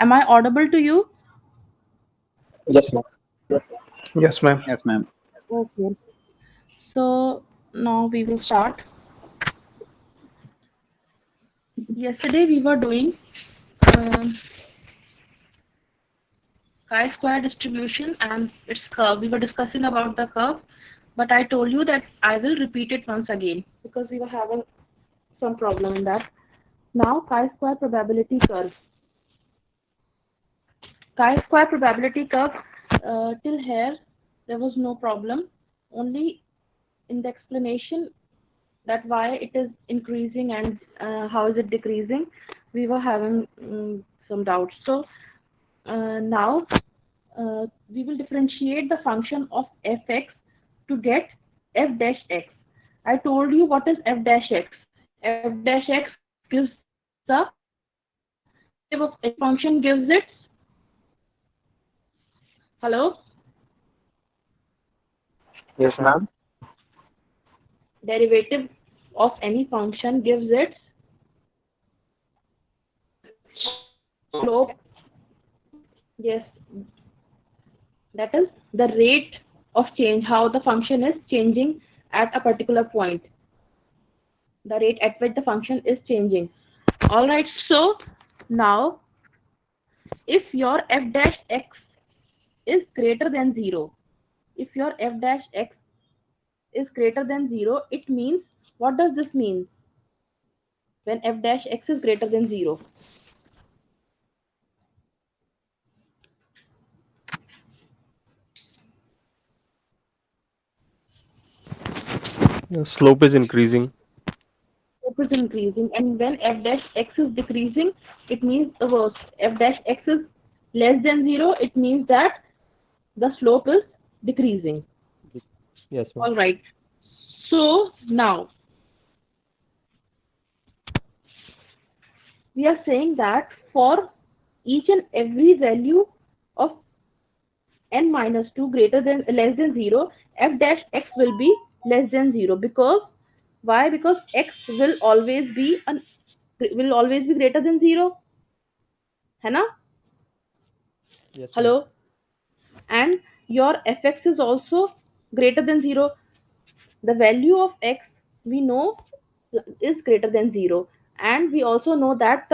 Am I audible to you? Yes, ma'am. Yes, ma'am. Yes, ma'am. Okay. So now we will start. Yesterday we were doing um, chi-square distribution and its curve. We were discussing about the curve, but I told you that I will repeat it once again because we were having some problem in that. Now chi-square probability curve. Chi-square probability curve, till here there was no problem. Only in the explanation that why it is increasing and how is it decreasing, we were having some doubts. So now we will differentiate the function of fx to get f dash x. I told you what is f dash x. F dash x gives the derivative of any function gives its hello Yes, ma'am. derivative of any function gives its slope. Yes, that is the rate of change, how the function is changing at a particular point, the rate at which the function is changing. All right, so now if your f dash x is greater than 0, if your f dash x is greater than 0, it means, what does this mean when f dash x is greater than 0? The slope is increasing. Slope is increasing, and when f dash x is decreasing, it means the worst. F dash x is less than 0, it means that the slope is decreasing. Yes, ma'am. All right. So now we are saying that for each and every value of n minus 2 greater than less than 0, f dash x will be less than 0, because why? Because x will always be greater than 0, है ना? Yes, ma'am. Hello. And your fx is also greater than 0. The value of x we know is greater than 0, and we also know that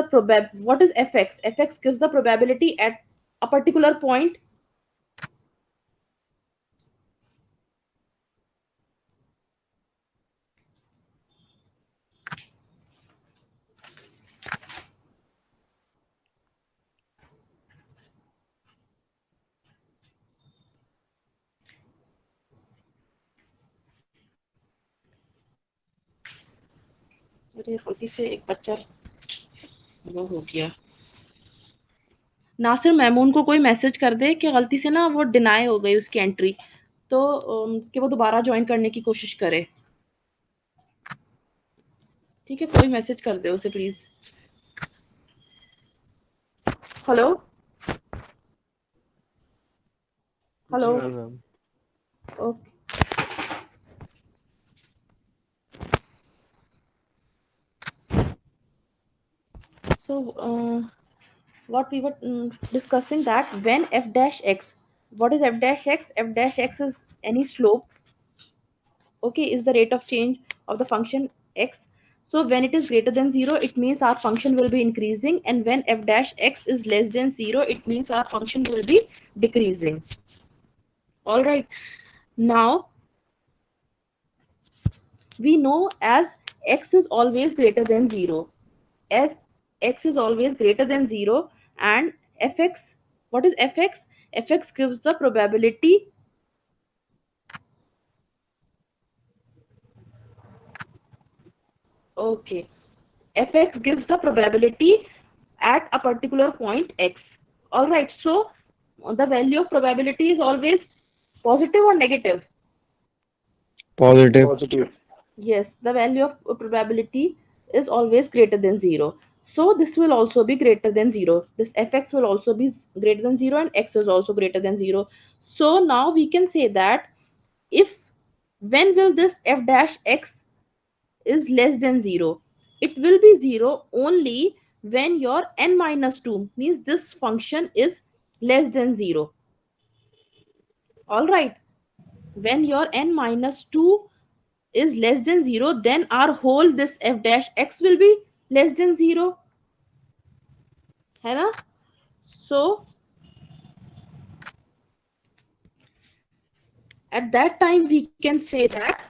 what is fx gives the probability at a particular point. अरे गलती से एक बच्चा वो हो गया। नासिर मैमून को कोई मैसेज कर दे कि गलती से ना वो डिनाई हो गई उसकी एंट्री, तो कि वो दोबारा ज्वाइन करने की कोशिश करे। ठीक है, कोई मैसेज कर दे उसे प्लीज। Hello hello. जी ma'am. Okay. So what we were discussing, that when f dash x, what is f dash x? F dash x is any slope, okay, is the rate of change of the function x. So when it is greater than 0, it means our function will be increasing, and when f dash x is less than 0, it means our function will be decreasing. All right, now we know as x is always greater than 0, as x is always greater than 0, and fx, what is fx? Fx gives the probability, okay, fx gives the probability at a particular point x. All right, so the value of probability is always positive or negative? Positive. Positive. Yes, the value of probability is always greater than 0. So this will also be greater than 0. This fx will also be greater than 0, and x is also greater than 0. So now we can say that if, when will this f dash x is less than 0? It will be 0 only when your n minus 2 means this function is less than 0. All right, when your n minus 2 is less than 0, then our whole this f dash x will be less than 0, है ना? So at that time we can say that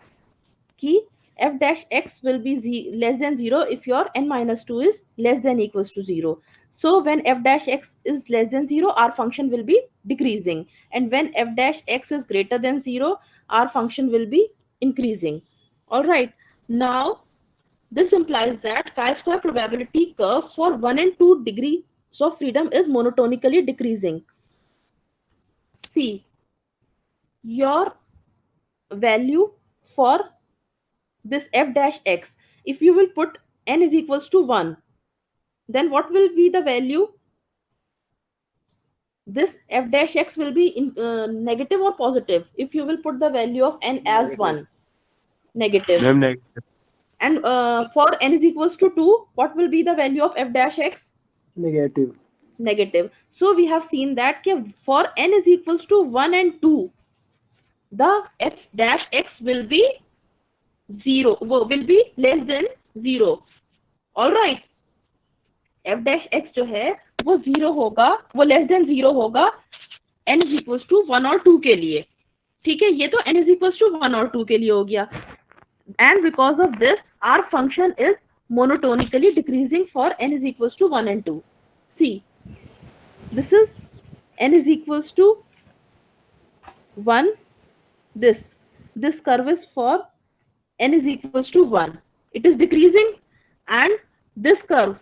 कि f dash x will be less than 0 if your n minus 2 is less than equals to 0. So when f dash x is less than 0, our function will be decreasing, and when f dash x is greater than 0, our function will be increasing. All right, now this implies that chi-square probability curve for 1 and 2 degrees of freedom is monotonically decreasing. See, your value for this f dash x, if you will put n is equals to 1, then what will be the value? This f dash x will be in, negative or positive if you will put the value of n as 1. Negative. Negative. And for n is equals to 2, what will be the value of f dash x? Negative. Negative. So we have seen that for n is equals to 1 and 2, the f dash x will be 0, will be less than 0. All right, f dash x जो है वो 0 होगा, वो less than 0 होगा n is equals to 1 और 2 के लिए. ठीक है, ये तो n is equals to 1 और 2 के लिए हो गया. And because of this, our function is monotonically decreasing for n is equals to 1 and 2. See, this is n is equals to 1. This curve is for n is equals to 1. It is decreasing, and this curve,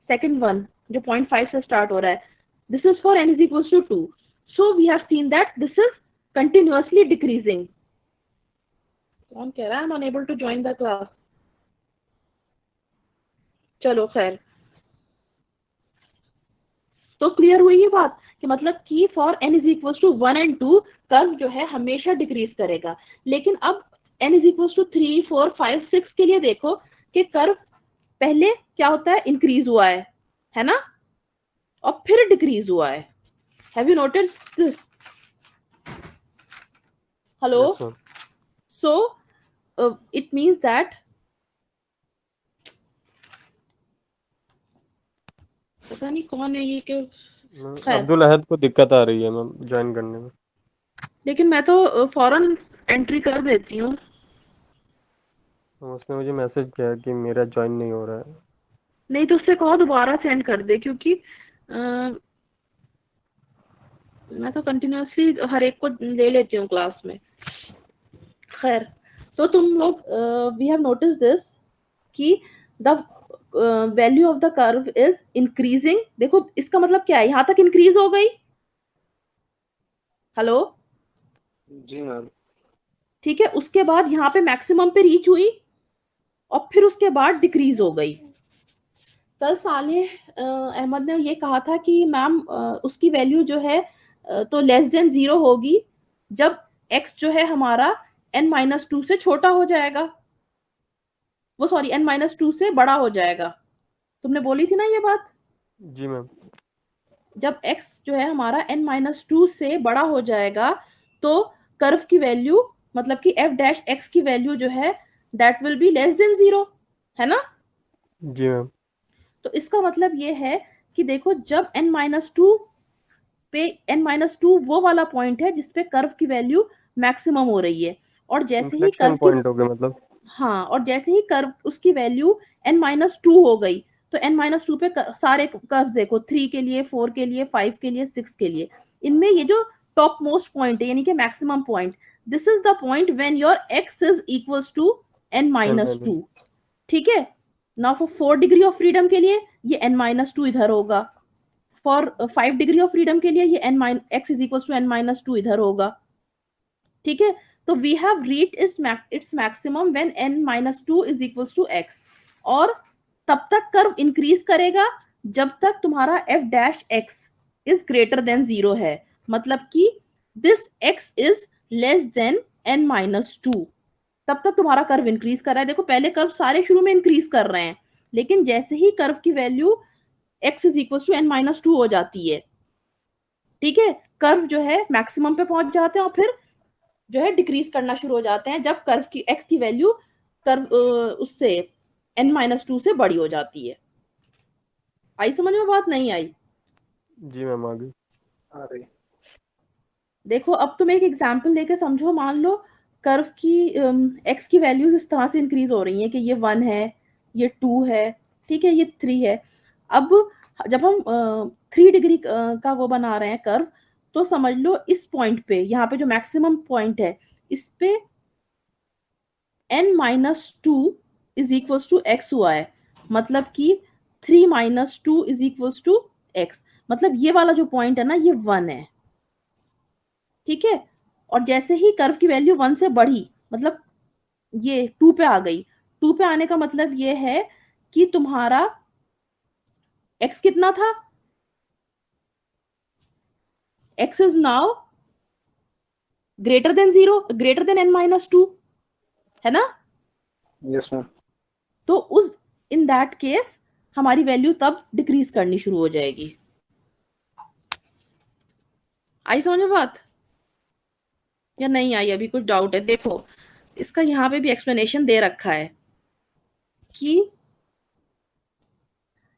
second one, जो 0.5 से start हो रहा है, this is for n is equals to 2. So we have seen that this is continuously decreasing. कौन कह रहा है I'm unable to join the class? चलो खैर, तो क्लियर हुई ये बात कि मतलब कि for n is equals to 1 and 2 curve जो है हमेशा डिक्रीज करेगा. लेकिन अब n इज इक्वल्स टू 3, 4, 5, 6 के लिए देखो कि कर्व पहले क्या होता है, इंक्रीज हुआ है ना, और फिर डिक्रीज हुआ है. Have you notice this? Hello. Yes, ma'am. So it means that पता नहीं कौन है ये क्यों. अब्दुल अहद को दिक्कत आ रही है मैम ज्वाइन करने में. लेकिन मैं तो फौरन एंट्री कर देती हूँ. उसने मुझे मैसेज किया कि मेरा ज्वाइन नहीं हो रहा है. नहीं तो उससे कहो दोबारा सेंड कर दे, क्योंकि मैं तो कंटिन्यूअसली हर एक को ले लेती हूँ क्लास में. खैर, तो तुम लोग वी हैव नोटिस दिस कि the value of the curve is increasing. देखो इसका मतलब क्या है, यहाँ तक इंक्रीज हो गई. हेलो. जी मैम. ठीक है, उसके बाद यहाँ पे मैक्सिमम पे रीच हुई और फिर उसके बाद डिक्रीज हो गई. कल सालेह अहमद ने ये कहा था कि मैम उसकी वैल्यू जो है तो लेस देन 0 होगी जब x जो है हमारा n-2 से छोटा हो जाएगा, वो सॉरी n-2 से बड़ा हो जाएगा. तुमने बोली थी ना ये बात? जी मैम. जब x जो है हमारा n-2 से बड़ा हो जाएगा तो कर्व की वैल्यू मतलब कि f डैश x की वैल्यू जो है that will be less than 0, है ना? जी मैम. तो इसका मतलब ये है कि देखो जब n-2 पे n-2 वो वाला पॉइंट है जिसपे कर्व की वैल्यू मैक्सिमम हो रही है, और जैसे ही कर्व पॉइंट हो गया मतलब. हाँ, और जैसे ही कर्व उसकी वैल्यू n-2 हो गई तो n-2 पे सारे कर्व देखो, 3 के लिए, 4 के लिए, 5 के लिए, 6 के लिए, इनमें ये जो टॉप मोस्ट पॉइंट है यानी कि maximum point, this is the point when your x is equals to n-2. ठीक है. Now for 4 degree of freedom के लिए ये n-2 इधर होगा, फॉर 5 डिग्री ऑफ फ्रीडम के लिए ये x is equals to n-2 इधर होगा. ठीक है. तो we have reached its maximum when n-2 is equals to x, और तब तक कर्व इंक्रीज करेगा जब तक तुम्हारा f dash x is greater than 0 है, मतलब कि this x is less than n-2, तब तक तुम्हारा कर्व इंक्रीज कर रहा है. देखो पहले कर्व सारे शुरू में इंक्रीज कर रहे हैं, लेकिन जैसे ही कर्व की value x is equal to n-2 हो जाती है। ठीक है, कर्व जो है मैक्सिमम पे पहुंच जाते हैं और फिर जो है डिक्रीज करना शुरू हो जाते हैं जब कर्व की x की वैल्यू कर्व उससे n-2 से बड़ी हो जाती है। आई समझ में बात? नहीं आई? जी मैम आ गई। आ रही। देखो अब तुम एक एग्जांपल लेके समझो। मान लो कर्व की x की वैल्यूज इस तरह से इंक्रीज हो रही हैं कि ये 1 है, ये 2 है, ठीक है, ये 3 है। अब जब हम 3 डिग्री का वो बना रहे हैं कर्व, तो समझ लो इस पॉइंट पे, यहाँ पे जो मैक्सिमम पॉइंट है, इस पे n-2 is equals to x हुआ है। मतलब कि 3-2 इज इक्वल्स टू x। मतलब ये वाला जो पॉइंट है ना, ये 1 है। ठीक है, और जैसे ही कर्व की वैल्यू 1 से बढ़ी, मतलब ये 2 पे आ गई, 2 पे आने का मतलब ये है कि तुम्हारा x कितना था? x is now greater than 0, greater than n-2, है ना? Yes ma'am. तो उस इन दैट केस हमारी वैल्यू तब डिक्रीज करनी शुरू हो जाएगी। आई समझ में बात या नहीं आई? अभी कुछ डाउट है? देखो इसका यहाँ पे भी एक्सप्लेनेशन दे रखा है कि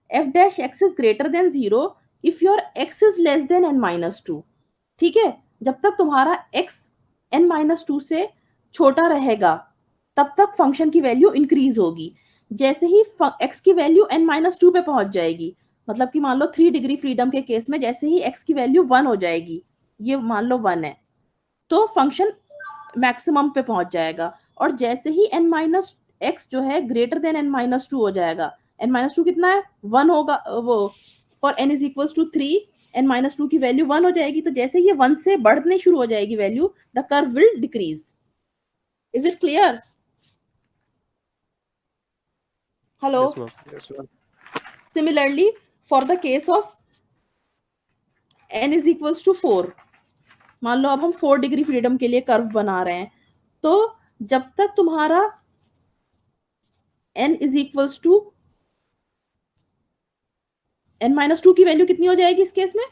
f dash x is greater than 0 if your x is less than n-2। ठीक है, जब तक तुम्हारा x n-2 से छोटा रहेगा तब तक फंक्शन की वैल्यू इंक्रीज होगी। जैसे ही x की वैल्यू n-2 पे पहुंच जाएगी, मतलब कि मान लो 3 डिग्री फ्रीडम के केस में जैसे ही x की वैल्यू 1 हो जाएगी, ये मान लो 1 है, तो फंक्शन मैक्सिमम पे पहुंच जाएगा। और जैसे ही x जो है ग्रेटर देन n-2 हो जाएगा, n-2 कितना है? 1 होगा। वो for n is equals to 3, n-2 की वैल्यू 1 हो जाएगी। तो जैसे ये 1 से बढ़ने शुरू हो जाएगी value, the curve will decrease. Is it clear? Hello? Yes ma'am. Yes ma'am. Similarly for the case of n is equals to 4, मान लो अब हम 4 डिग्री फ्रीडम के लिए कर्व बना रहे हैं, तो जब तक तुम्हारा n is equals to n-2 की वैल्यू कितनी हो जाएगी इस केस में?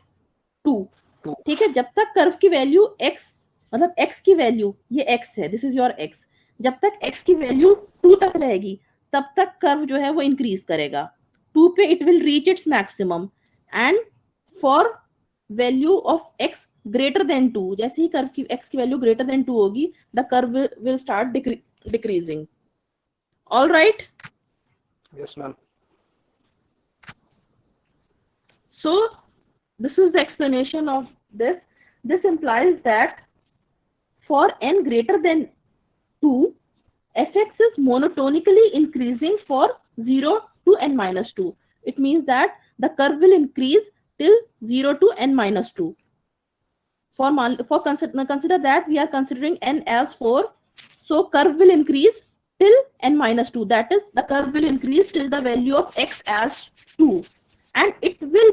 2। टू। ठीक है, जब तक कर्व की वैल्यू x, मतलब x की वैल्यू, ये x है, दिस इज योर x, जब तक x की वैल्यू 2 तक रहेगी तब तक कर्व जो है वो इंक्रीज करेगा। 2 पे it will reach its maximum, and for value of x greater than 2, जैसे ही कर्व की x की वैल्यू ग्रेटर देन 2 होगी, the curve will start decreasing. All right? Yes ma'am. So this is the explanation of this. This implies that for n greater than 2, fx is monotonically increasing for 0 to n-2. It means that the curve will increase till 0 to n-2. Consider that we are considering n as 4, so curve will increase till n-2. That is, the curve will increase till the value of x as 2, and it will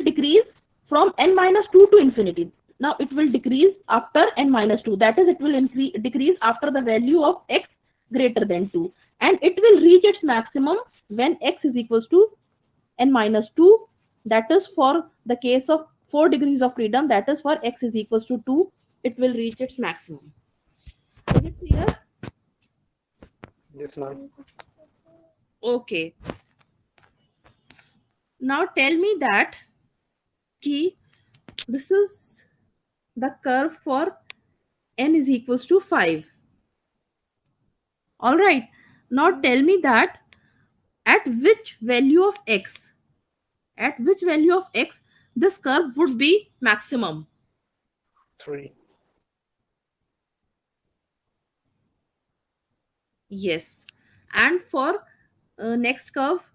decrease from n-2 to infinity. Now it will decrease after n-2. That is, it will decrease after the value of x greater than 2, and it will reach its maximum when x is equals to n-2. That is for the case of 4 degrees of freedom. That is, for x is equals to 2, it will reach its maximum. Is it clear? Yes ma'am. Okay. Now tell me that this is the curve for n is equals to 5. All right. Now tell me that at which value of x this curve would be maximum? 3. Yes. And for next curve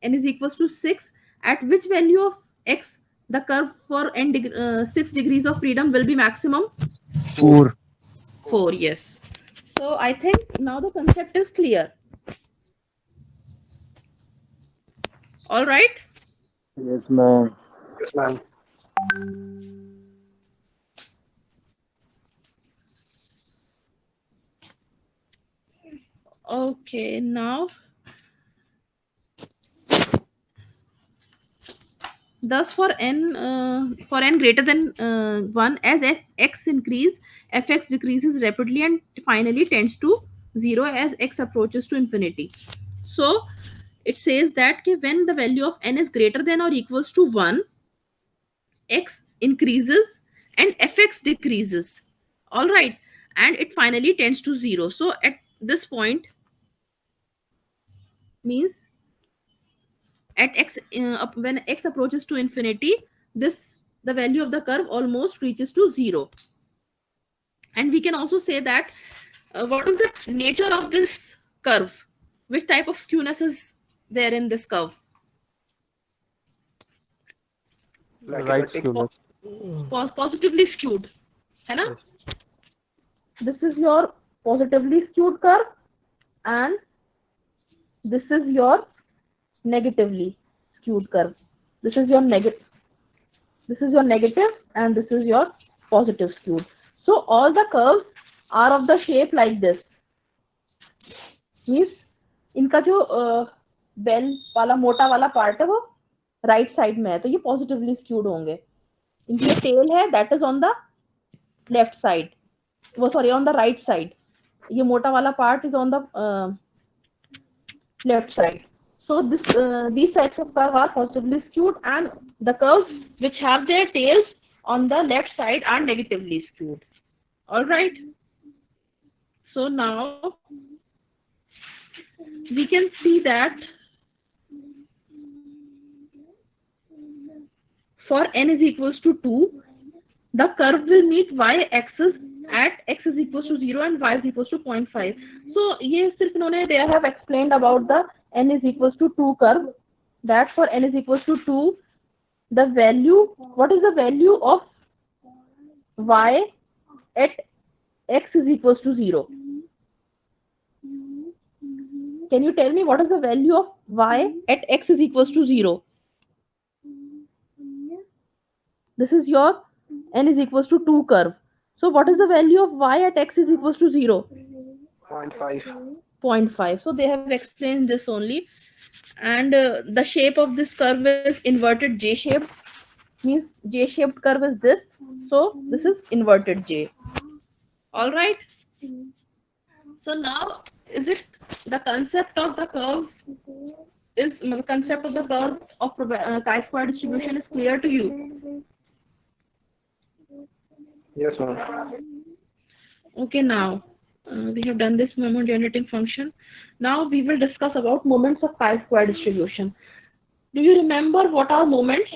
n is equals to 6, at which value of x the curve for 6 degrees of freedom will be maximum? 4. 4. Yes. So I think now the concept is clear. All right. Yes ma'am. Yes ma'am. Okay, now Thus, for n greater than 1, as x increase, fx decreases rapidly and finally tends to 0 as x approaches to infinity. So, it says that when the value of n is greater than or equals to 1, x increases and fx decreases. All right. And it finally tends to 0. So, at this point, means at x when x approaches to infinity, this the value of the curve almost reaches to 0. And we can also say that what is the nature of this curve, which type of skewness is there in this curve? Like Right if it skewness. Positively skewed, है ना? Yes. This is your positively skewed curve, and this is your negatively skewed curve. This is your negative. This is your negative, and this is your positive skewed. So all the curves are of the shape like this. Means इनका जो bell वाला मोटा वाला part है वो right side में है, तो ये पॉजिटिवली स्क्यूड होंगे. इनकी जो टेल है that is on the left side, वो sorry on the right side. ये मोटा वाला part is on the left side. So these types of curve are positively skewed, and the curves which have their tails on the left side are negatively skewed. All right. So now we can see that for n is equals to 2, the curve will meet y-axis at x is equals to 0 and y is equals to 0.5. So ये सिर्फ इन्होंने they have explained about the n is equals to 2 curve, that for n is equals to 2, the value, what is the value of y at x is equals to 0? Can you tell me what is the value of y at x is equals to 0? This is your n is equals to 2 curve. So what is the value of y at x is equals to 0? 0.5. 0.5. So they have explained this only. And the shape of this curve is inverted J shaped. Means J shaped curve is this. So this is inverted J. All right. So now, is it the concept of the curve is the concept of the curve of chi-square distribution is clear to you? Yes, ma'am. Okay, now we have done this moment generating function. Now we will discuss about moments of chi-square distribution. Do you remember what are moments?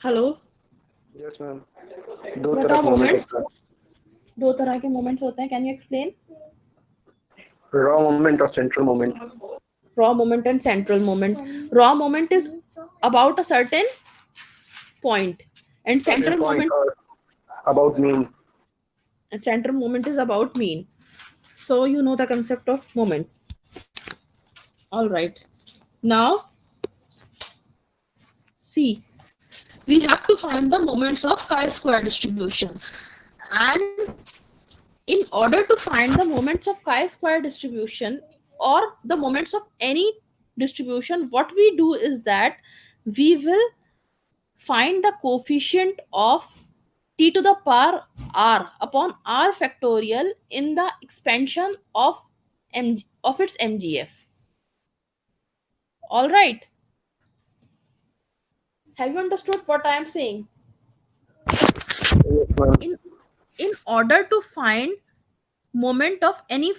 Hello? Yes, ma'am. दो What तरह are के moment moments? होता है. दो तरह के moments होते हैं. Can you explain? Raw moment और central moment. Raw moment and central moment. Raw moment is about a certain point, and central moment Point or about mean. and central moment is about mean. So you know the concept of moments. All right. Now, see, we have to find the moments of chi-square distribution. And in order to find the moments of chi-square distribution or the moments of any distribution, what we do is that we will find the coefficient of t to the power r upon r factorial in the expansion of its MGF. All right. Have you understood what I am saying? Yes, ma'am. In order to find moment of any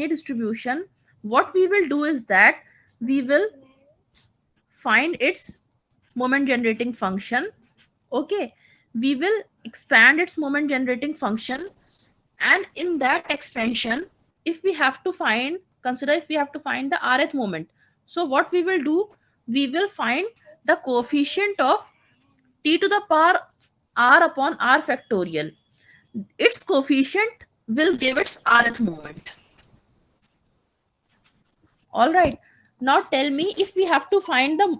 distribution, what we will do is that we will find its moment generating function. Okay, we will expand its moment generating function, and in that expansion, if we have to find the rth moment, so what we will do, we will find the coefficient of t to the power r upon r factorial. Its coefficient will give its rth moment. All right. Now tell me, if we have to find the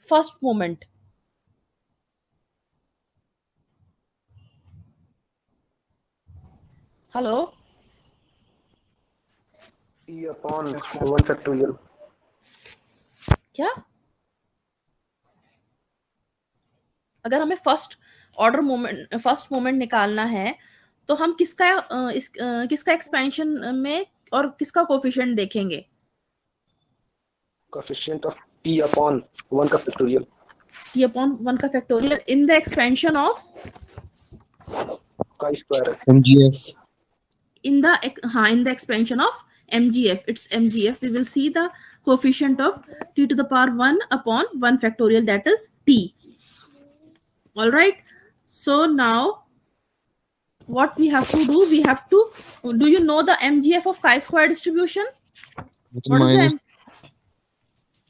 first moment. Hello? P upon 1 factorial. क्या? अगर हमें first moment निकालना है तो हम किसका expansion में और किसका कोफिशिएंट देखेंगे? Coefficient of P upon 1 का factorial. T upon 1 का factorial in the expansion of Chi square. MGF. in the expansion of MGF. It's MGF. We will see the coefficient of t to the power 1 upon 1 factorial, that is t. All right. So now what we have to do, do you know the MGF of chi-square distribution? What is the minus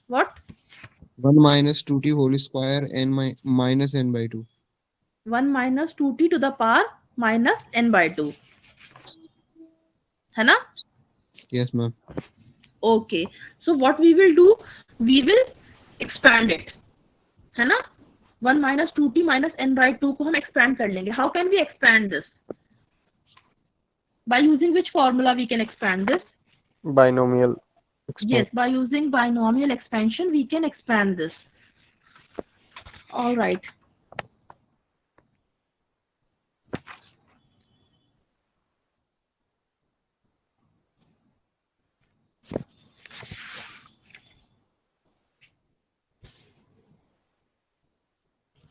what? 1 minus 2t whole square n minus n by 2. 1 minus 2t to the power minus n by 2. है ना? Yes, ma'am. Okay. So what we will do, we will expand it. है ना? 1 minus 2t minus n by 2 को हम expand कर लेंगे. How can we expand this? By using which formula we can expand this? Binomial Yes, by using binomial expansion, we can expand this. All right.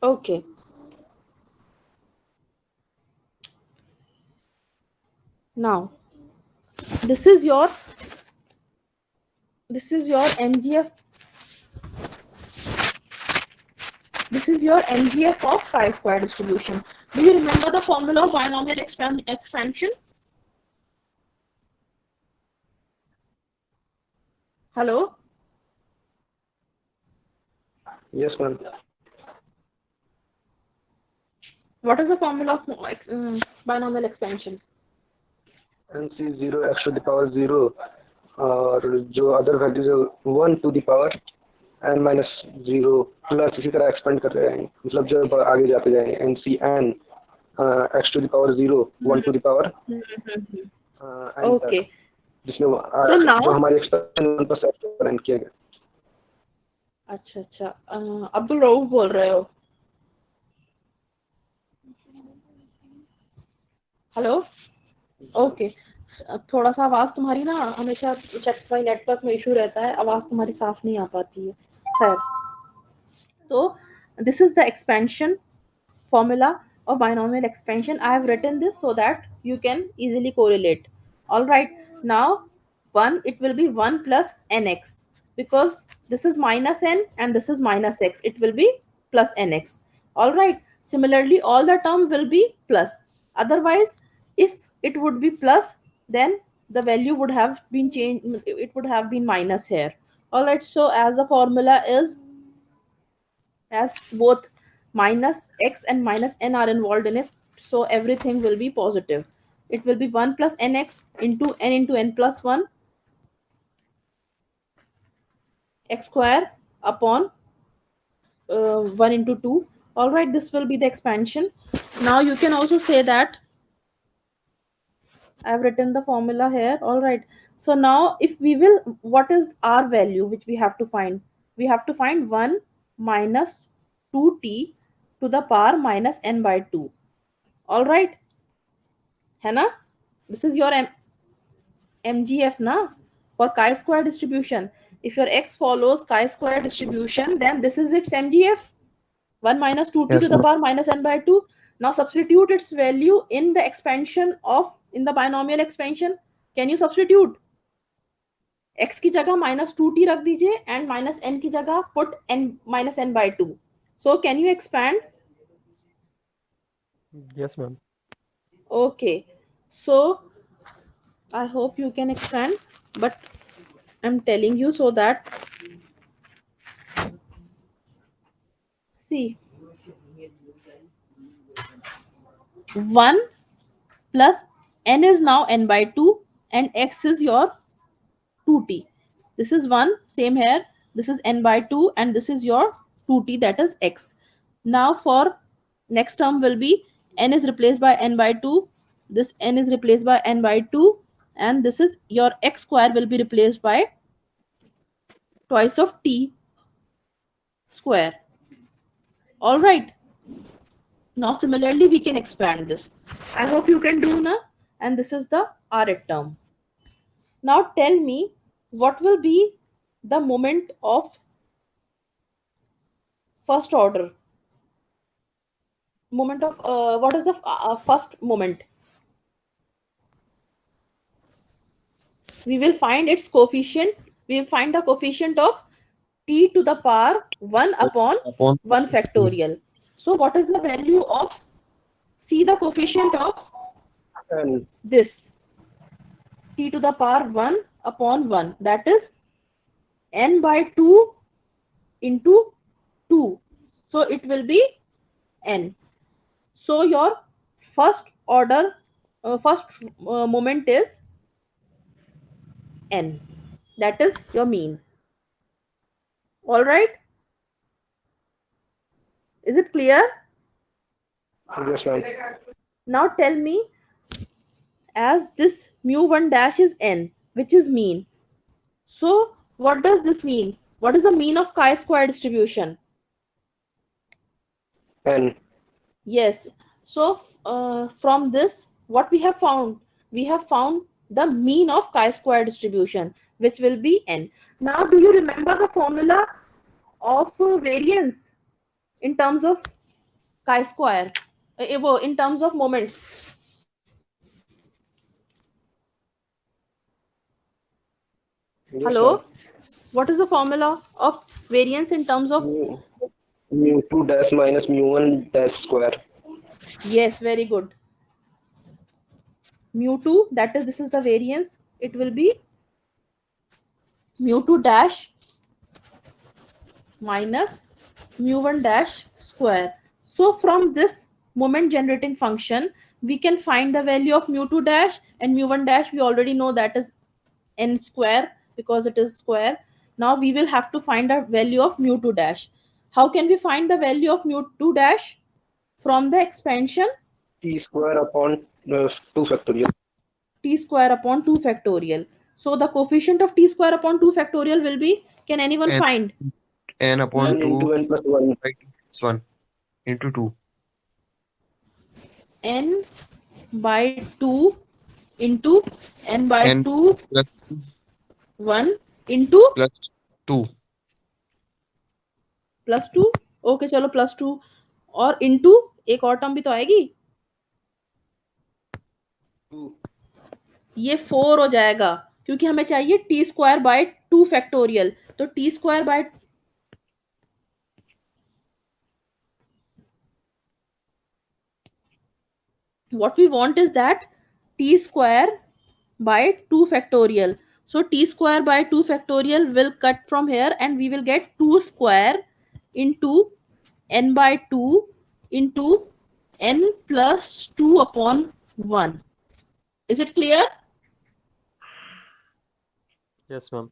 Okay. Now, this is your MGF. This is your MGF of chi-square distribution. Do you remember the formula of binomial expansion? Hello? Yes, ma'am. What is the formula of binomial expansion? NC 0 x to the power 0 और जो other values है 1 to the power n minus 0 plus इसी तरह expand कर रहे हैं, मतलब जब आगे जाते जाएंगे NC n x to the power 0 1 to the power n Okay. जिसमें So now, जो हमारी एक्सपेंशन 1 पर एक्सपेंड किया गया. अच्छा अब्दुल रऊफ बोल रहे हो? हेलो? ओके. थोड़ा सा आवाज तुम्हारी ना हमेशा नेटवर्क में इशू रहता है, आवाज तुम्हारी साफ नहीं आ पाती है. खैर, तो this is the expansion formula of binomial expansion. I have written this so that you can easily correlate. All right. Now 1, it will be 1 plus nx, because this is minus n and this is minus x. It will be plus nx. All right. Similarly, all the term will be plus. Otherwise, if it would be plus, then the value would have been changed. It would have been minus here. All right. So as the formula is, as both minus x and minus n are involved in it, so everything will be positive. It will be 1 plus nx into n plus 1 x square upon 1 into 2. All right, this will be the expansion. Now you can also say that I have written the formula here. All right, so now if we will, what is our value which we have to find? We have to find 1 minus 2t to the power minus n by 2. All right, है ना? This is your MGF na for chi-square distribution. If your x follows chi-square distribution, then this is its MGF. 1 minus 2t Yes, to the ma'am. power minus n by 2. Now substitute its value in the expansion in the binomial expansion. Can you substitute? x की जगह minus 2t रख दीजिए and minus n की जगह put n minus n by 2. So can you expand? Yes, ma'am. Okay, so I hope you can expand, but I'm telling you so that, see, 1 plus n is now n by 2 and x is your 2t. This is 1, same here. This is n by 2 and this is your 2t, that is x. Now for next term will be n is replaced by n by 2. This n is replaced by n by 2 and this is your x square will be replaced by twice of t square. All right. Now similarly we can expand this. I hope you can do na. And this is the Rth term. Now tell me what will be the moment of first order. Moment of what is the first moment? We will find its coefficient. We will find the coefficient of t to the power 1 upon Upon 1 factorial. So what is the value of, see the coefficient of And this, t to the power 1 upon 1, that is n by 2 into 2. So it will be n. So your first order, first moment is n. That is your mean. All right. Is it clear? yes, ma'am. Now tell me, as this mu1 dash is n, which is mean. So what does this mean? What is the mean of chi-square distribution? And Yes. So from this, what we have found? We have found the mean of chi-square distribution, which will be n. Now, do you remember the formula of variance in terms of chi-square? In terms of moments. yes, Hello? ma'am. What is the formula of variance in terms of? Mu2 dash minus mu1 dash square. Yes, very good. Mu2, that is, this is the variance. It will be mu2 dash minus mu1 dash square. So from this moment generating function, we can find the value of mu2 dash, and mu1 dash we already know that is n square because it is square. Now we will have to find the value of mu2 dash. How can we find the value of mu2 dash? From the expansion T square upon 2 factorial. t square upon 2 factorial. So the coefficient of t square upon 2 factorial will be, can anyone n find? n upon N 2 into n plus 1. by 2 plus 1 into 2 N by 2 into n by n 2 plus 1 into plus 2 plus 2. Okay चलो plus 2 और into एक और term भी तो आएगी, 2. ये 4 हो जाएगा क्योंकि हमें चाहिए टी स्क्वायर बाय 2 फैक्टोरियल. तो T square by what we want is that t square by 2 factorial. So t square by 2 factorial will cut from here and we will get 2 square into n by 2 into n plus 2 upon 1. Is it clear? Yes, ma'am.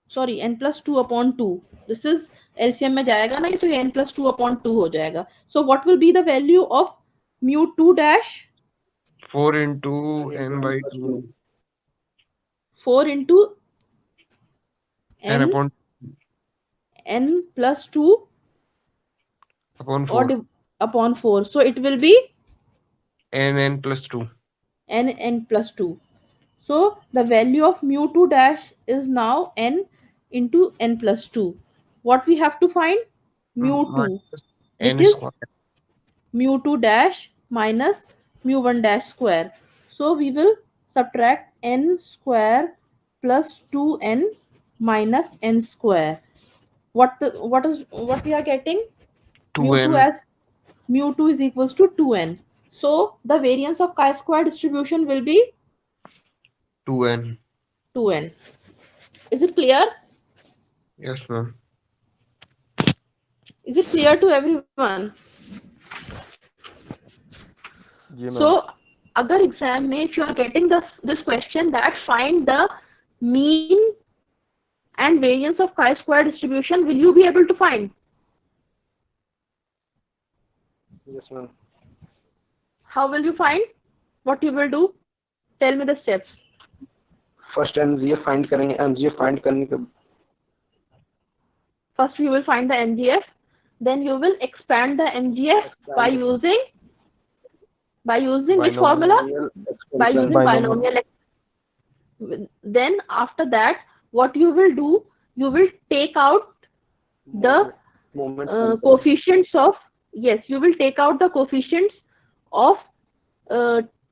Sorry, n plus 2 upon 2. This is LCM में जाएगा नहीं तो n plus 2 upon 2 हो जाएगा. So what will be the value of mu 2 dash? 4 into n by 2 4 into n n upon n plus 2 upon or 4 upon 4. So it will be n plus 2 n plus 2. So the value of mu 2 dash is now n into n plus 2. What we have to find? Mu 2, minus which n is square mu 2 dash minus mu 1 dash square. So we will subtract n square plus 2n minus n square. What we are getting? Mu 2 2n as mu 2 is equals to 2n. So the variance of chi-square distribution will be 2n. 2n. Is it clear? Yes, ma'am. Is it clear to everyone? जी So ma'am. agar exam mein if you are getting this question that find the mean and variance of chi-square distribution, will you be able to find? Yes, ma'am. How will you find? What you will do? Tell me the steps. First MGF find करेंगे, MGF find करने के First you will find the MGF, then you will expand the MGF by using which formula? By using binomial. Then after that, what you will do, you will take out the moment coefficients of, yes, you will take out the coefficients of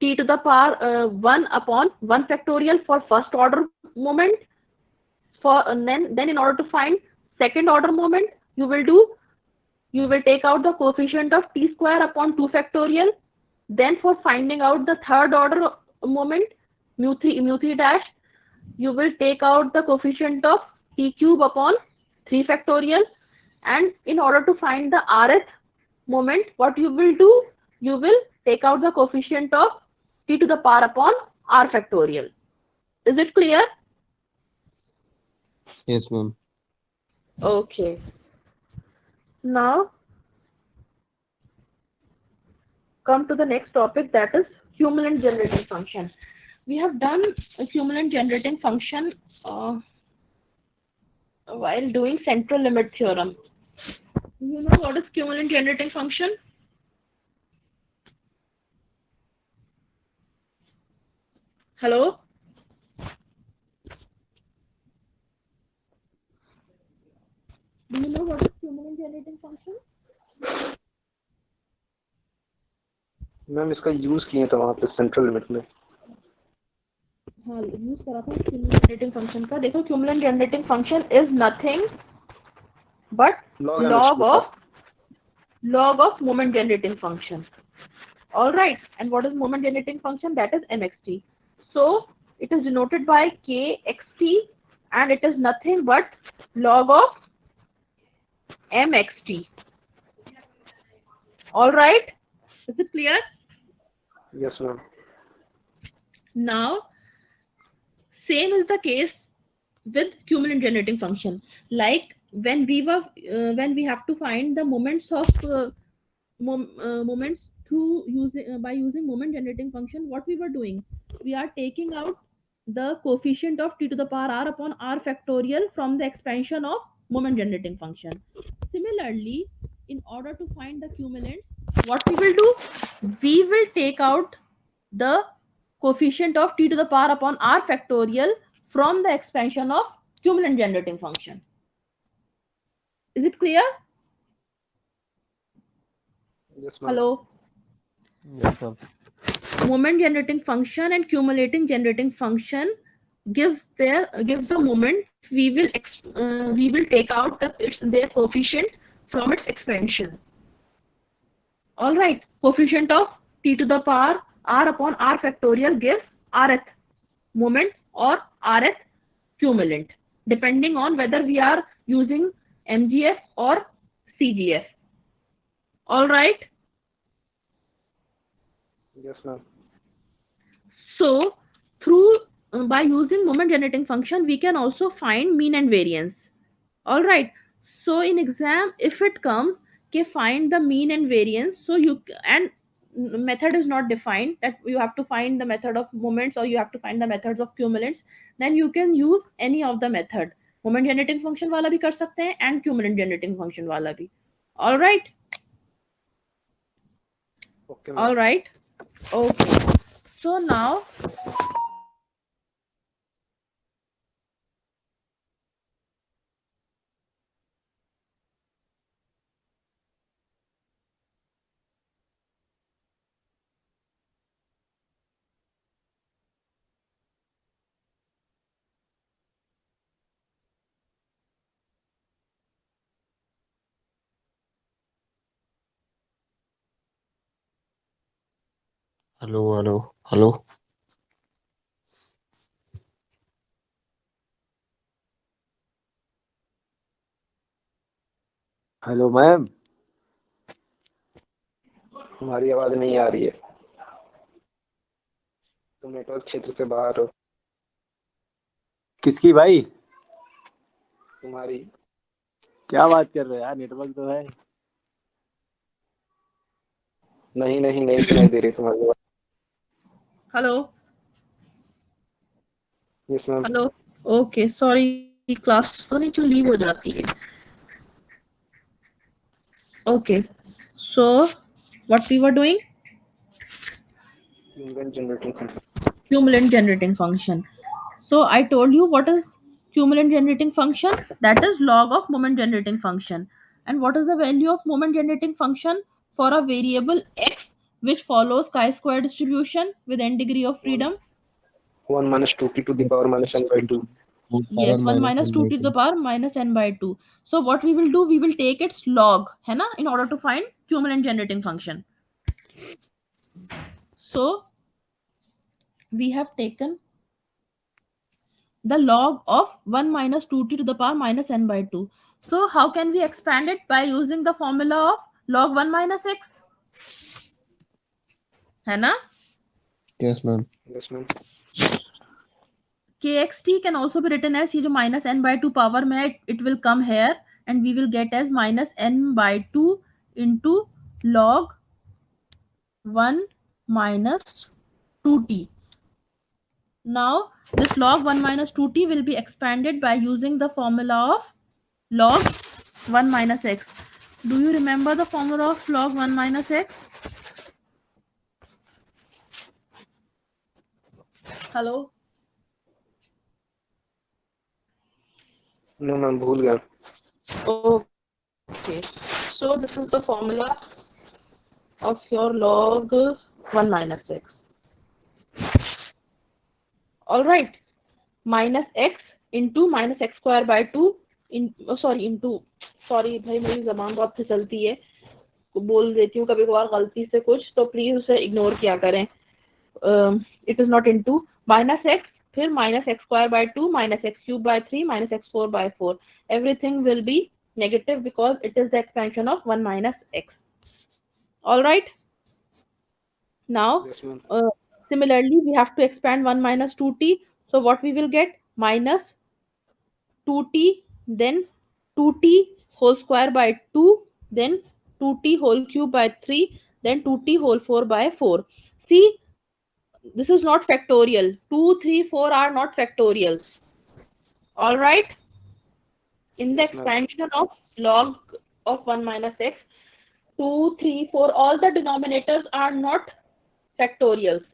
t to the power 1 upon 1 factorial for first order moment. For then in order to find second order moment, you will take out the coefficient of t square upon 2 factorial. Then for finding out the third order moment, mu 3 dash, you will take out the coefficient of t cube upon 3 factorial. And in order to find the rth moment, what you will do, you will take out the coefficient of t to the power upon r factorial. Is it clear? Yes, ma'am. Okay. Now come to the next topic, that is cumulant generating function. We have done a cumulant generating function while doing central limit theorem. You know what is cumulant generating function? Hello? Do you know what is cumulant generating function? Ma'am इसका use किए थे वहाँ पे central limit में। हाँ, use करा था cumulant generating function का। देखो cumulant generating function is nothing but log of moment generating function. All right, and what is moment generating function? That is mxt. So it is denoted by kxt, and it is nothing but log of mxt. All right, is it clear? Yes, ma'am. Now, same is the case with cumulant generating function. Like when we have to find the moments of moments through using by using moment generating function, what we were doing, we are taking out the coefficient of t to the power r upon r factorial from the expansion of moment generating function. Similarly, in order to find the cumulants, what we will do, we will take out the coefficient of t to the power upon r factorial from the expansion of cumulant generating function. Is it clear? Yes, ma'am. Hello? Yes, ma'am. Moment generating function and cumulating generating function gives a moment. We will take out their coefficient from its expansion. All right, coefficient of t to the power r upon r factorial gives rth moment or rth cumulant, depending on whether we are using MGF or CGF. All right. Yes, ma'am. So by using moment generating function, we can also find mean and variance. All right. So in exam, if it comes, find the mean and variance. So method is not defined that you have to find the method of moments or you have to find the methods of cumulants. Then you can use any of the method. Moment generating function वाला भी कर सकते हैं and cumulant generating function वाला भी. All right. Okay, ma'am. All right. Okay. So now hello hello ma'am. तुम्हारी आवाज नहीं आ रही है, तुम नेटवर्क क्षेत्र से बाहर हो। किसकी भाई? तुम्हारी। क्या बात कर रहे हो यार, नेटवर्क तो है। नहीं सुनाई दे रही तुम्हारी आवाज। hello. Yes, ma'am. Hello okay sorry class पता नहीं क्यों लीव हो जाती है okay so what we were doing Cumulant generating function. cumulant generating function so I told you what is cumulant generating function that is log of moment generating function and what is the value of moment generating function for a variable x which follows chi-square distribution with n degree of freedom 1 minus 2t to the power minus n by 2. yes 1 minus 2 to the power minus n by 2 so what we will do we will take its log है ना in order to find cumulant generating function so we have taken the log of 1 minus 2t to the power minus n by 2 so how can we expand it by using the formula of log 1 minus x है ना Yes, ma'am. Yes, ma'am. kxt can also be written as ये जो minus n by 2 power में है it will come here and we will get as minus n by 2 into log 1 minus 2t. Now this log 1 minus 2t will be expanded by using the formula of log 1 minus x. Do you remember the formula of log 1 minus x? Hello? No, ma'am, भूल गया. Okay. So this is the formula of your log 1 minus x. All right. Minus x into minus x square by 2 sorry भाई मेरी जबान बहुत फिसलती है बोल देती हूँ कभी कभार गलती से कुछ तो प्लीज उसे इग्नोर किया करें it is not into minus X फिर minus X square by 2 minus X cube by 3 minus X 4 by 4 everything will be negative because it is the expansion of 1 minus x. All right. Now, Yes, ma'am. similarly, we have to expand 1 minus 2t. So what we will get? Minus 2t, then 2t whole square by 2, then 2t whole cube by 3, then 2t whole 4 by 4. See, this is not factorial. 2, 3, 4 are not factorials. All right. In the Yes, ma'am. expansion of log of 1 minus x, 2, 3, 4, all the denominators are not factorials.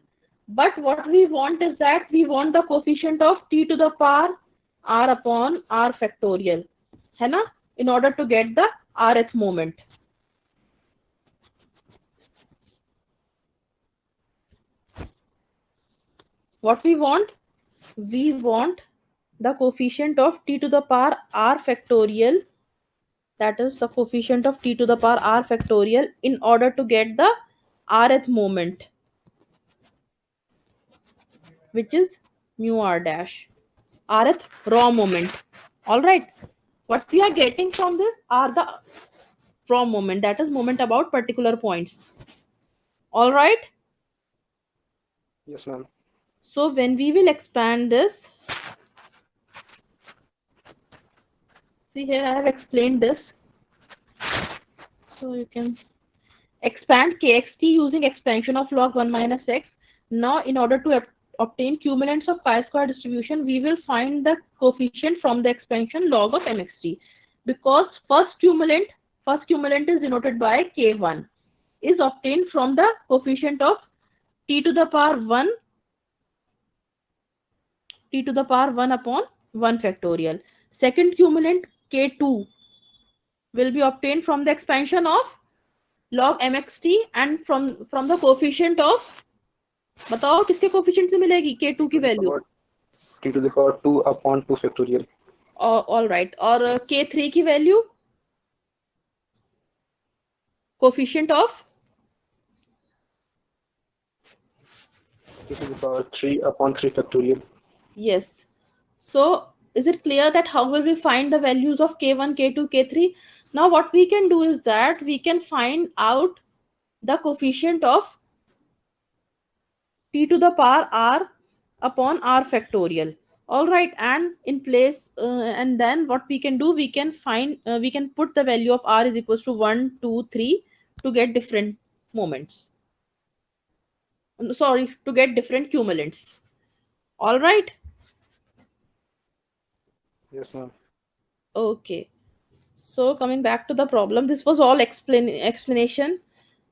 But what we want is that we want the coefficient of t to the power r upon r factorial, है ना? In order to get the rth moment. What we want? We want the coefficient of t to the power r factorial, that is the coefficient of t to the power r factorial in order to get the rth moment, which is mu r dash, rth raw moment. All right. What we are getting from this are the raw moment, that is moment about particular points. All right. Yes, ma'am. So when we will expand this, see here I have explained this. So you can expand kxt using expansion of log 1 minus x. Now in order to obtain cumulants of chi-square distribution, we will find the coefficient from the expansion log of mxt. Because first cumulant is denoted by k1, is obtained from the coefficient of t to the power 1 upon 1 factorial. Second cumulant k2 will be obtained from the expansion of log mxt and from the coefficient of, बताओ किसके coefficient से मिलेगी k2 की value? T to the power 2 upon 2 factorial. All right. और k3 की value coefficient of T to the power 3 upon 3 factorial. yes. So is it clear that how will we find the values of k1, k2, k3? Now what we can do is that we can find out the coefficient of t to the power r upon r factorial. All right, and in place and then what we can do, we can find we can put the value of r is equals to 1, 2, 3 to get different moments. Sorry, to get different cumulants. All right. Yes, ma'am. Okay. So coming back to the problem, this was all explanation.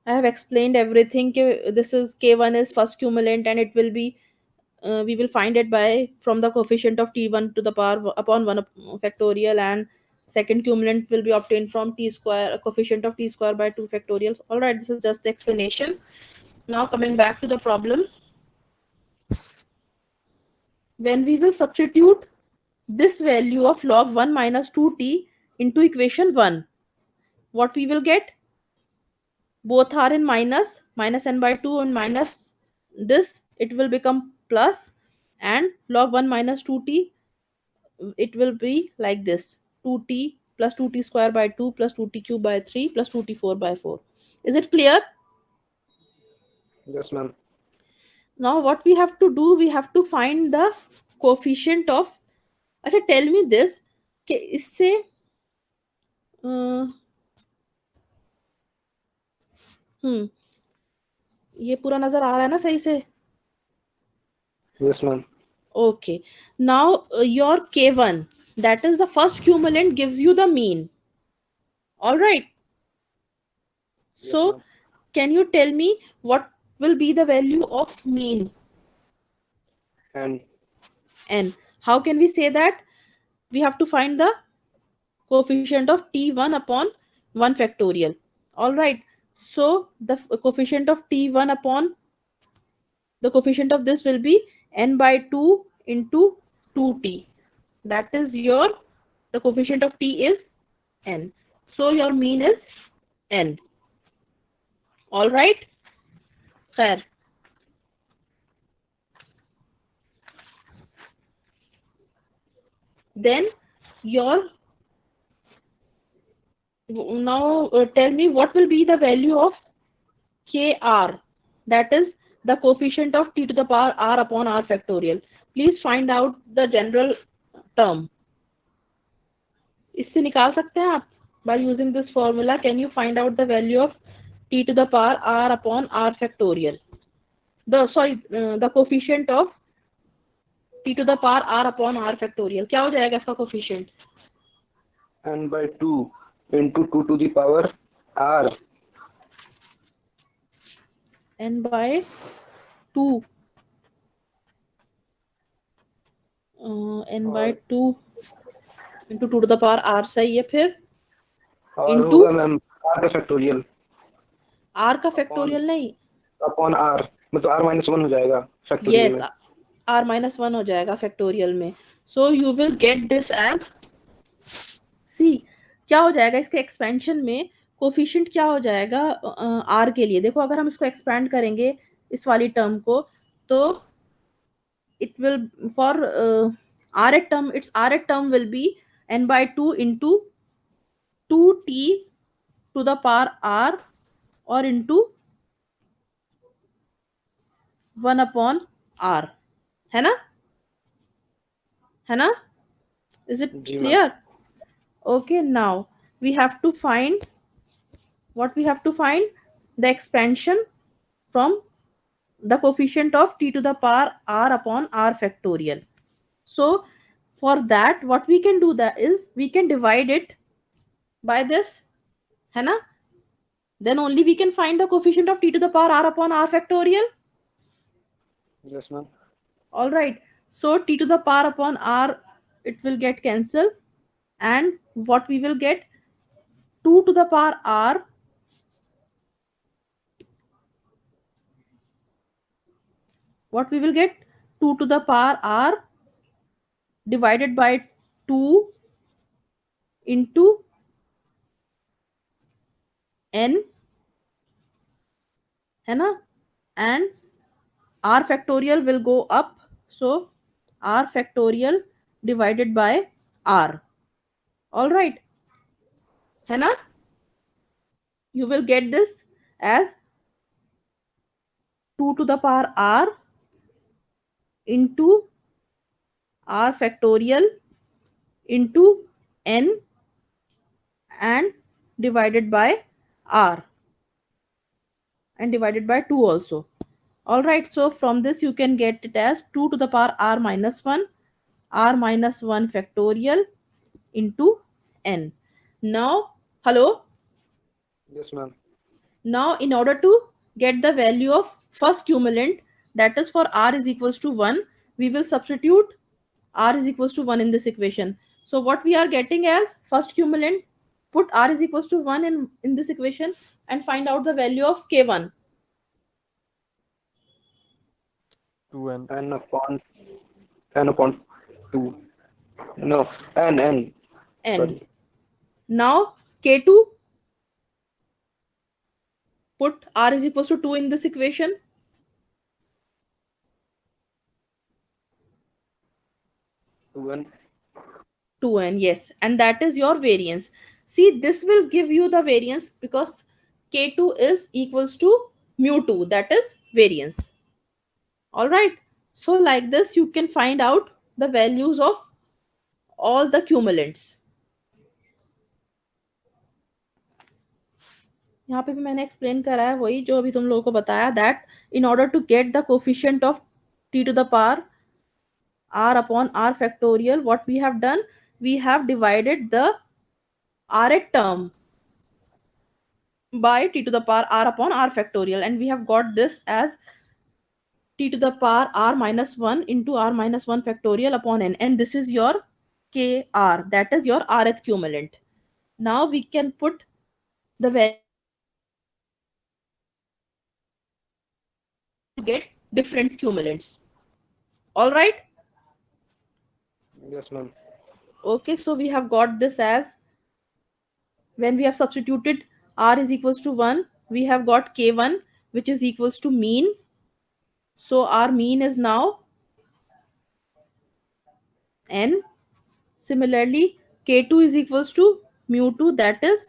I have explained everything. This is K1 is first cumulant, and it will be we will find it by from the coefficient of t1 to the power upon 1 factorial, and second cumulant will be obtained from t square coefficient of t square by 2 factorial. All right, this is just the explanation. Now coming back to the problem, when we will substitute this value of log 1 minus 2t into equation 1, what we will get? Both are in minus n by 2 and minus this, it will become plus, and log 1 minus 2t, it will be like this: 2t plus 2t square by 2 plus 2t cube by 3 plus 2t4 by 4. Is it clear? Yes, ma'am. Now what we have to do, we have to find the coefficient of, अच्छा tell me this, कि इससे ये पूरा नजर आ रहा है ना सही से? Yes, ma'am. Okay. Now your K1, that is the first cumulant, gives you the mean. All right. Yes, So ma'am. can you tell me what will be the value of mean? And N. How can we say that? We have to find the coefficient of t1 upon 1 factorial. All right. So the coefficient of t1 upon the coefficient of this will be n by 2 into 2t. That is your, the coefficient of t is n. So your mean is n. All right. Fair. Then your, now tell me what will be the value of kr, that is the coefficient of t to the power r upon r factorial. Please find out the general term. इससे निकाल सकते हैं आप? By using this formula, can you find out the value of t to the power r upon r factorial? The coefficient of t to the power r upon r factorial. क्या हो जाएगा इसका coefficient? n by 2 into 2 to the power r. n by 2 n by 2 into 2 to the power r, सही है. फिर और into होगा ma'am r का फैक्टोरियल r का फैक्टोरियल नहीं, अपॉन r, मतलब r माइनस 1 हो जाएगा फैक्टोरियल yes, में. r minus 1 हो जाएगा फैक्टोरियल में. So you will get this as, see क्या हो जाएगा इसके एक्सपेंशन में, कोफिशिएंट क्या हो जाएगा r के लिए. देखो अगर हम इसको एक्सपेंड करेंगे इस वाली टर्म को, तो it will for r term will be n by 2 into 2t to the power r or into 1 upon r, है ना? Is it जी ma'am. clear? Okay, now we have to find what we have to find, the expansion from the coefficient of t to the power r upon r factorial. So for that, what we can do that is we can divide it by this, है ना? Then only we can find the coefficient of t to the power r upon r factorial. Yes, ma'am. All right. So t to the power upon r, it will get cancelled, and what we will get, 2 to the power r what we will get, 2 to the power r divided by 2 into n, है ना? And r factorial will go up, so r factorial divided by r. All right, है ना? You will get this as 2 to the power r into r factorial into n and divided by r and divided by 2 also. All right, so from this you can get it as 2 to the power r minus 1 r minus 1 factorial into n. Now, hello? Yes, ma'am. Now, in order to get the value of first cumulant, that is for r is equals to 1, we will substitute r is equals to 1 in this equation. So what we are getting as first cumulant, put r is equals to 1 in this equation and find out the value of k1. 2n. N upon 2. No, N. n. Sorry. Now k2, put r is equals to 2 in this equation. 2n. 2n, yes, and that is your variance. See, this will give you the variance because k2 is equals to mu2, that is variance. All right, so like this you can find out the values of all the cumulants. यहाँ पे भी मैंने explain करा है वही जो अभी तुम लोगों को बताया, that in order to get the coefficient of t to the power r upon r factorial, what we have done, we have divided the rth term by t to the power r upon r factorial, and we have got this as t to the power r minus 1 into r minus 1 factorial upon n, and this is your kr, that is your rth cumulant. Now we can put the value to get different cumulants. All right. Yes, ma'am. Okay, so we have got this as, when we have substituted r is equals to 1, we have got k1 which is equals to mean. So our mean is now n. Similarly, k2 is equals to mu2, that is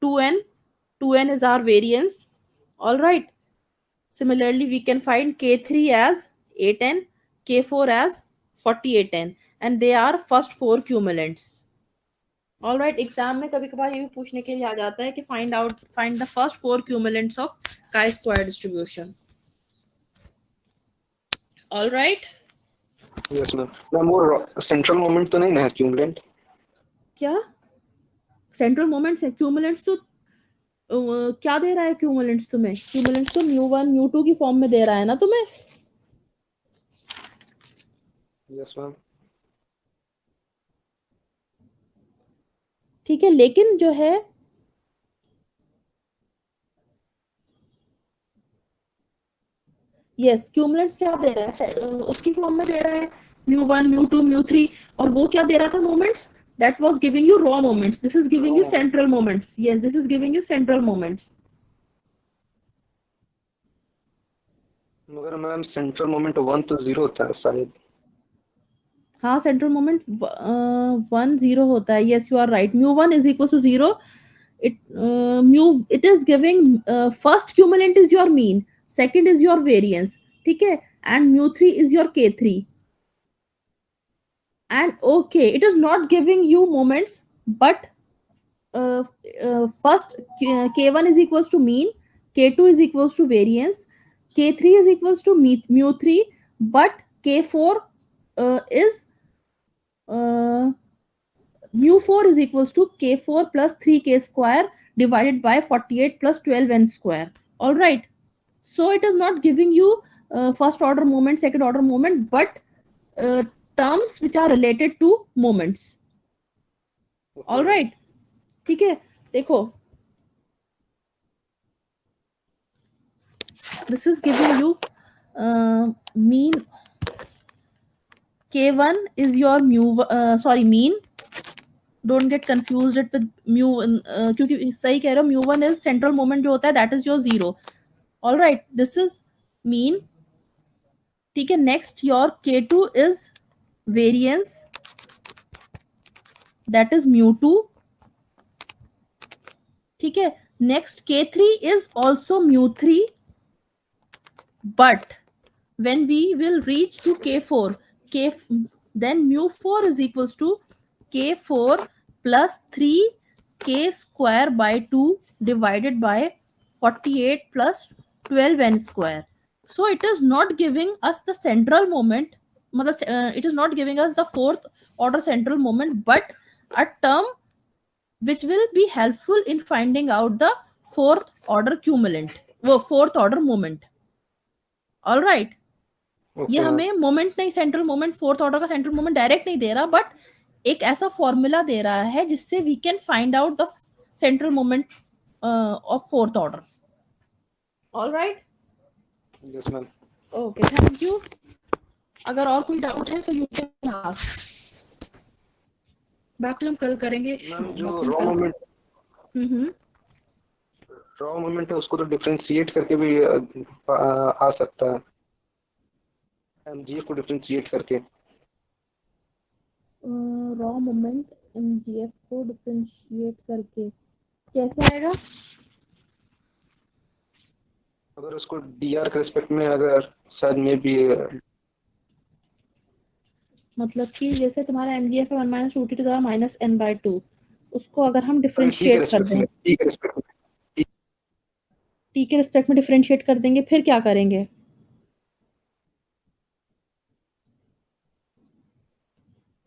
2n. 2n is our variance. All right. Similarly, we can find k3 as 8n, k4 as 48n, and they are first four cumulants. All right. Exam में कभी कभार ये भी पूछने के लिए आ जाता है कि find the first four cumulants of chi-square distribution. All right. Yes, ma'am. Ma'am, वो central moment तो नहीं ना है cumulant? क्या सेंट्रल मोमेंट्स है? क्यूमुलेंट्स तो क्या दे रहा है? क्यूमुलेंट्स तुम्हें, क्यूमुलेंट्स तो mu1 mu2 की फॉर्म में दे रहा है ना तुम्हें. Yes, ma'am. ठीक है, लेकिन जो है यस क्यूमुलेंट्स क्या दे रहा है? उसकी फॉर्म में दे रहा है mu1 mu2 mu3, और वो क्या दे रहा था? Moments. That was giving you raw moments. This is giving you central moments. Yes, this is giving you central moments. मगर मैम सेंट्रल मोमेंट 1 तो 0 होता है शायद. हाँ, सेंट्रल मोमेंट 1 0 होता है. Yes, you are right. mu1 is equal to 0. It is giving first cumulant is your mean, second is your variance, ठीक है, and mu3 is your k3. And okay, it is not giving you moments, but first k1 is equals to mean, k2 is equals to variance, k3 is equals to mu3, but k4 is mu4 is equals to k4 plus 3k square divided by 48 plus 12n square. All right. So it is not giving you first order moment, second order moment, but terms which are related to moments. All right. ठीक है, देखो. This is giving you mean. K1 is your mean. Don't get confused it with mu, क्योंकि सही कह रहे हो, mu1 is central moment जो होता है, that is your 0. All right, this is mean. ठीक है, next your K2 is variance, that is mu2. ठीक है, next K3 is also mu3, but when we will reach to K4, then mu4 is equals to K4 plus 3k square by 2 divided by 48 plus 12n square. So it is not giving us the central moment, मतलब it is not giving us the fourth order central moment, but a term which will be helpful in finding out the fourth order cumulant, वो fourth order moment. All right. ये okay ma'am. हमें moment नहीं, central moment, fourth order का central moment direct नहीं दे रहा, but एक ऐसा formula दे रहा है जिससे we can find out the central moment of fourth order. All right, yes ma'am. Okay, thank you. अगर और कोई डाउट है तो यू कैन आस्क. बाकी हम कल करेंगे. मैम जो रॉ मोमेंट है उसको तो डिफरेंशिएट करके भी आ सकता है, एमजीएफ को डिफरेंशिएट करके. रॉ मोमेंट एमजीएफ को डिफरेंशिएट करके कैसे आएगा? अगर उसको डीआर के रिस्पेक्ट में अगर शायद में भी मतलब कि जैसे तुम्हारा एमजीएफ है 1 minus 2t to the minus n/2, उसको अगर हम डिफरेंशिएट कर दें, टी के रिस्पेक्ट में टी के रिस्पेक्ट में डिफरेंशिएट कर देंगे, फिर क्या करेंगे?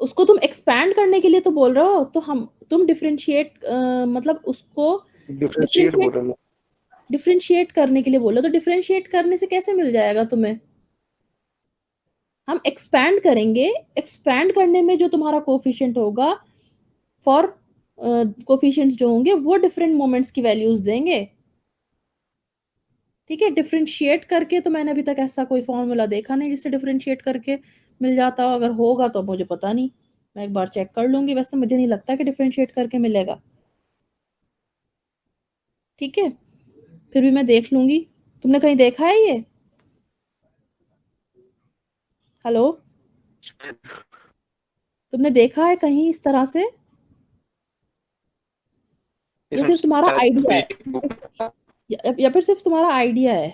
उसको तुम एक्सपैंड करने के लिए तो बोल रहे हो, तो तुम डिफरेंशिएट मतलब उसको डिफरेंशिएट बोल रहे हैं. डिफरेंशिएट करने के लिए बोलो, तो डिफरेंशिएट करने से कैसे मिल जाएगा तुम्हें? हम एक्सपैंड करेंगे, एक्सपैंड करने में जो तुम्हारा कोफिशिएंट होगा फॉर कोफिशिएंट्स जो होंगे वो डिफरेंट मोमेंट्स की वैल्यूज देंगे. ठीक है, डिफरेंशिएट करके तो मैंने अभी तक ऐसा कोई फॉर्मूला देखा नहीं जिससे डिफरेंशिएट करके मिल जाता हो. अगर होगा तो मुझे पता नहीं, मैं एक बार चेक कर लूंगी. वैसे मुझे नहीं लगता कि डिफरेंशिएट करके मिलेगा. ठीक है, फिर भी मैं देख लूंगी. तुमने कहीं देखा है ये? हेलो, तुमने देखा है कहीं इस तरह से? या सिर्फ तुम्हारा आइडिया है? या फिर सिर्फ तुम्हारा आइडिया है?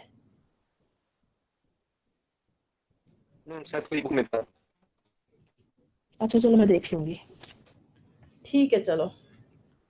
शायद कोई बुक में था. अच्छा चलो मैं देख लूंगी. ठीक है चलो.